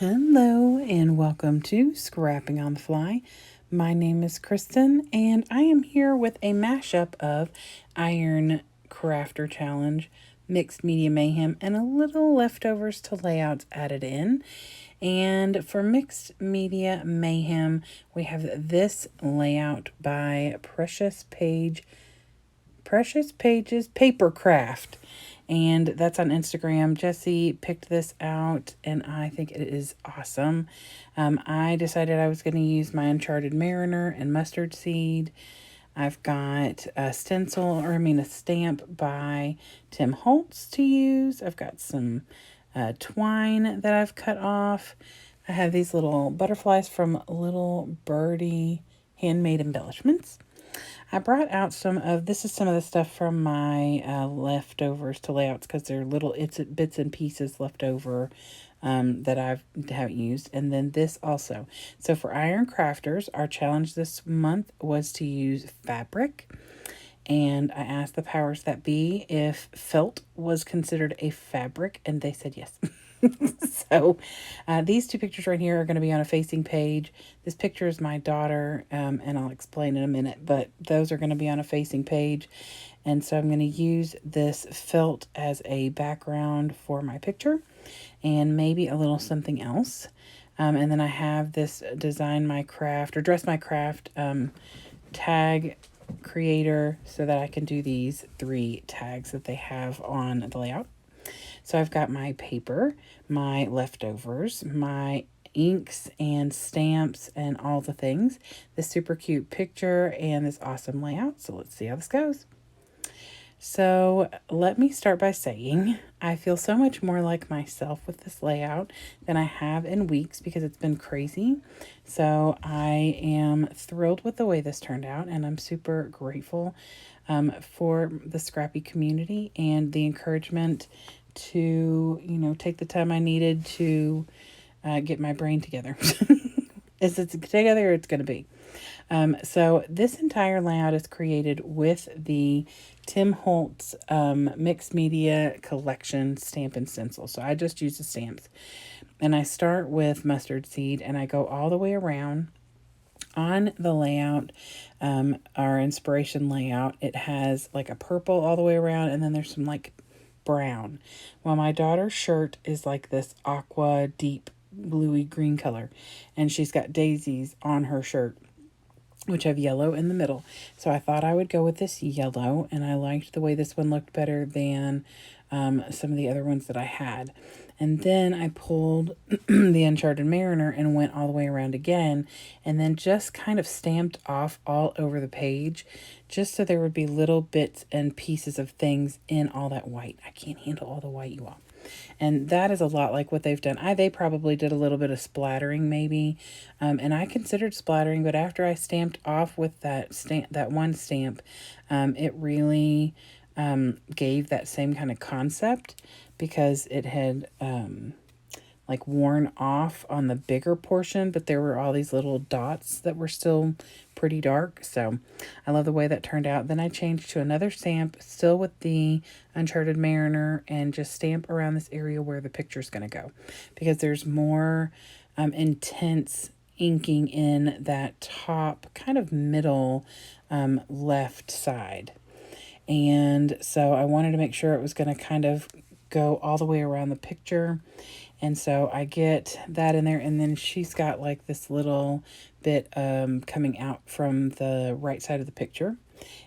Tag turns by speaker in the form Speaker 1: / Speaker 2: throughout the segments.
Speaker 1: Hello and welcome to Scrapping on the Fly. My name is Kristen and I am here with a mashup of Iron Crafter Challenge, Mixed Media Mayhem, and a little leftovers to layouts added in. And for Mixed Media Mayhem, we have this layout by Precious Pages Papercraft. And that's on Instagram. Jesse picked this out, and I think it is awesome. I decided I was going to use my Uncharted Mariner and mustard seed. I've got a a stamp by Tim Holtz to use. I've got some twine that I've cut off. I have these little butterflies from Little Birdie Handmade Embellishments. I brought out some of the stuff from my leftovers to layouts because they're little bits and pieces left over that haven't used. And then this also. So for Iron Crafters, our challenge this month was to use fabric. And I asked the powers that be if felt was considered a fabric, and they said yes. So these two pictures right here are going to be on a facing page. This picture is my daughter, and I'll explain in a minute, but those are going to be on a facing page. And so I'm going to use this felt as a background for my picture and maybe a little something else. And then I have this design my craft or dress my craft tag creator so that I can do these 3 tags that they have on the layout. So I've got my paper, my leftovers, my inks and stamps and all the things, this super cute picture and this awesome layout. So let's see how this goes. So let me start by saying I feel so much more like myself with this layout than I have in weeks because it's been crazy. So I am thrilled with the way this turned out, and I'm super grateful for the Scrappy community and the encouragement to, take the time I needed to get my brain together. Is it together or it's going to be? So this entire layout is created with the Tim Holtz Mixed Media Collection stamp and stencil. So I just use the stamps. And I start with mustard seed and I go all the way around. On the layout, our inspiration layout, it has like a purple all the way around, and then there's some like brown. Well, my daughter's shirt is like this aqua deep bluey green color, and she's got daisies on her shirt, which have yellow in the middle. So I thought I would go with this yellow, and I liked the way this one looked better than some of the other ones that I had. And then I pulled the Uncharted Mariner and went all the way around again, and then just kind of stamped off all over the page, just so there would be little bits and pieces of things in all that white. I can't handle all the white, you all. And that is a lot like what they've done. They probably did a little bit of splattering maybe. And I considered splattering, but after I stamped off with that one stamp, it really gave that same kind of concept because it had like worn off on the bigger portion, but there were all these little dots that were still pretty dark. So I love the way that turned out. Then I changed to another stamp, still with the Uncharted Mariner, and just stamp around this area where the picture's going to go, because there's more intense inking in that top kind of middle left side. And so I wanted to make sure it was going to kind of go all the way around the picture. And so I get that in there, and then she's got like this little bit coming out from the right side of the picture.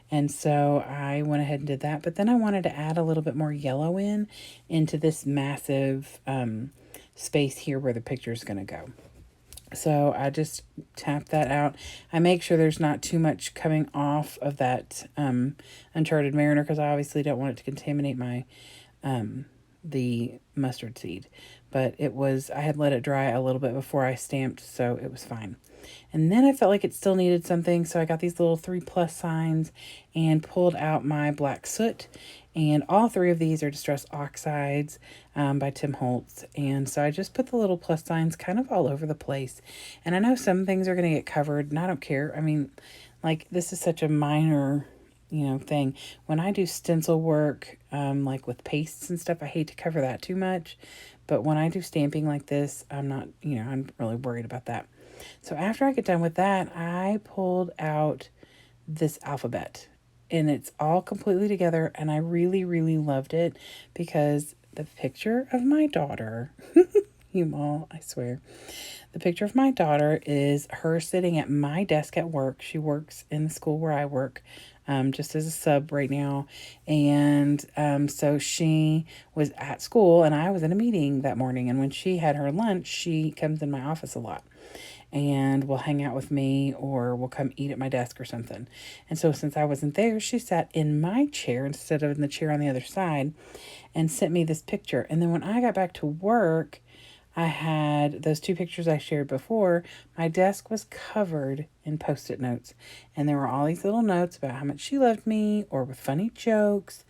Speaker 1: And so I went ahead and did that, but then I wanted to add a little bit more yellow into this massive space here where the picture is going to go. So I just tap that out. I make sure there's not too much coming off of that Uncharted Mariner, because I obviously don't want it to contaminate my the mustard seed. But I had let it dry a little bit before I stamped, so it was fine. And then I felt like it still needed something, so I got these little 3+ signs and pulled out my black soot. And all 3 of these are Distress Oxides by Tim Holtz. And so I just put the little plus signs kind of all over the place. And I know some things are going to get covered, and I don't care. I mean, like, this is such a minor thing. When I do stencil work, like with pastes and stuff, I hate to cover that too much. But when I do stamping like this, I'm not, I'm really worried about that. So after I get done with that, I pulled out this alphabet, and it's all completely together, and I really, really loved it because the picture of my daughter, you all, I swear, the picture of my daughter is her sitting at my desk at work. She works in the school where I work, just as a sub right now. And so she was at school, and I was in a meeting that morning. And when she had her lunch, she comes in my office a lot and will hang out with me, or will come eat at my desk or something. And so since I wasn't there, she sat in my chair instead of in the chair on the other side and sent me this picture. And then when I got back to work, I had those two pictures I shared before. My desk was covered in Post-it notes. And there were all these little notes about how much she loved me, or with funny jokes,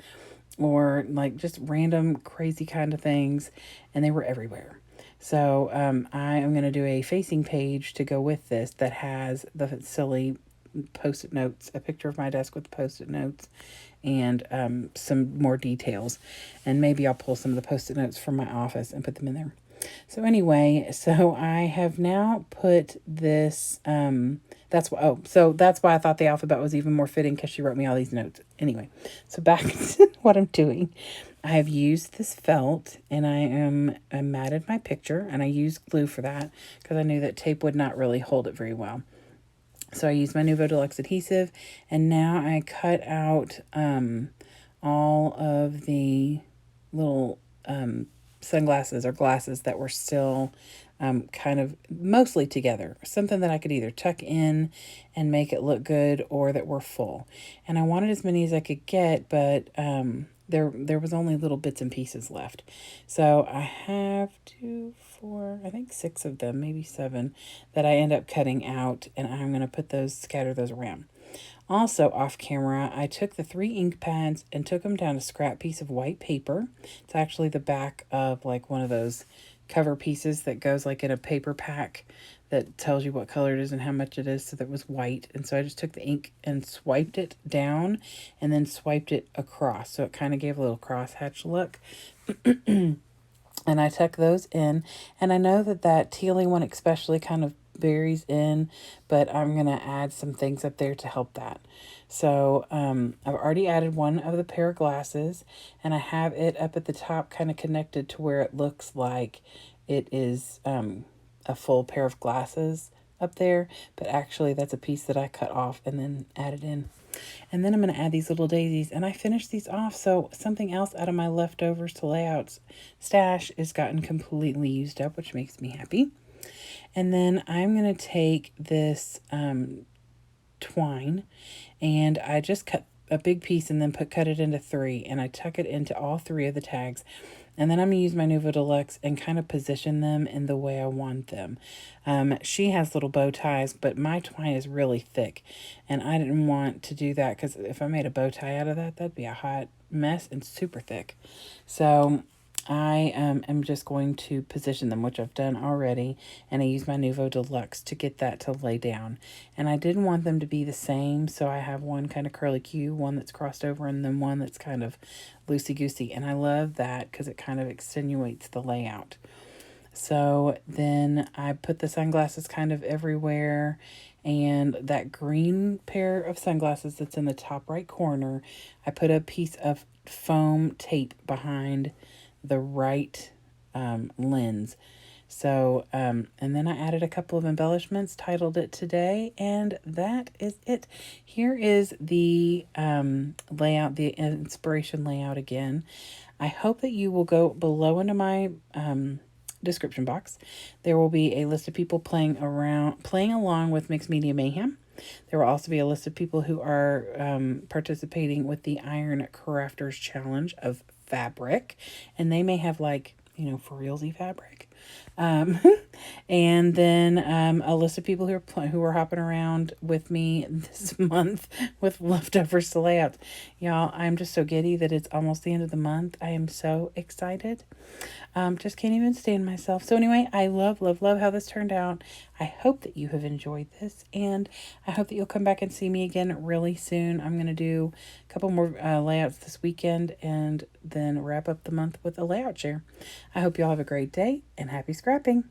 Speaker 1: or like just random crazy kind of things. And they were everywhere. So I am going to do a facing page to go with this that has the silly Post-it notes, a picture of my desk with Post-it notes, and some more details. And maybe I'll pull some of the Post-it notes from my office and put them in there. So anyway, so I have now put this, that's why I thought the alphabet was even more fitting, because she wrote me all these notes. Anyway, so back to what I'm doing. I have used this felt, and I matted my picture, and I used glue for that because I knew that tape would not really hold it very well. So I used my Nuvo Deluxe adhesive, and now I cut out all of the little sunglasses or glasses that were still kind of mostly together. Something that I could either tuck in and make it look good, or that were full. And I wanted as many as I could get, but there was only little bits and pieces left. So I have 2, 4, I think 6 of them, maybe 7, that I end up cutting out, and I'm going to scatter those around. Also, off camera, I took the 3 ink pads and took them down a scrap piece of white paper. It's actually the back of like one of those cover pieces that goes like in a paper pack that tells you what color it is and how much it is, so that it was white. And so I just took the ink and swiped it down and then swiped it across. So it kind of gave a little crosshatch look. And I tuck those in. And I know that tealy one especially kind of buries in, but I'm going to add some things up there to help that. So I've already added one of the pair of glasses, and I have it up at the top kind of connected to where it looks like it is a full pair of glasses up there, but actually that's a piece that I cut off and then added in. And then I'm going to add these little daisies, and I finished these off. So something else out of my leftovers to layouts stash is gotten completely used up, which makes me happy. And then I'm going to take this twine, and I just cut a big piece and then cut it into 3, and I tuck it into all 3 of the tags. And then I'm going to use my Nuvo Deluxe and kind of position them in the way I want them. She has little bow ties, but my twine is really thick, and I didn't want to do that because if I made a bow tie out of that, that'd be a hot mess and super thick. So I am just going to position them, which I've done already, and I use my Nuvo Deluxe to get that to lay down. And I didn't want them to be the same, so I have one kind of curly Q, one that's crossed over, and then one that's kind of loosey-goosey. And I love that because it kind of extenuates the layout. So then I put the sunglasses kind of everywhere, and that green pair of sunglasses that's in the top right corner, I put a piece of foam tape behind the right lens. So, and then I added a couple of embellishments, titled it Today, and that is it. Here is the layout, the inspiration layout again. I hope that you will go below into my description box. There will be a list of people playing along with Mixed Media Mayhem. There will also be a list of people who are participating with the Iron Crafters Challenge of Fabric, and they may have like, for realsy fabric. And then a list of people who are hopping around with me this month with leftovers to lay out. Y'all, I'm just so giddy that it's almost the end of the month. I am so excited. Just can't even stand myself. So anyway, I love, love, love how this turned out. I hope that you have enjoyed this, and I hope that you'll come back and see me again really soon. I'm going to do a couple more layouts this weekend and then wrap up the month with a layout share. I hope you all have a great day and happy scrapping.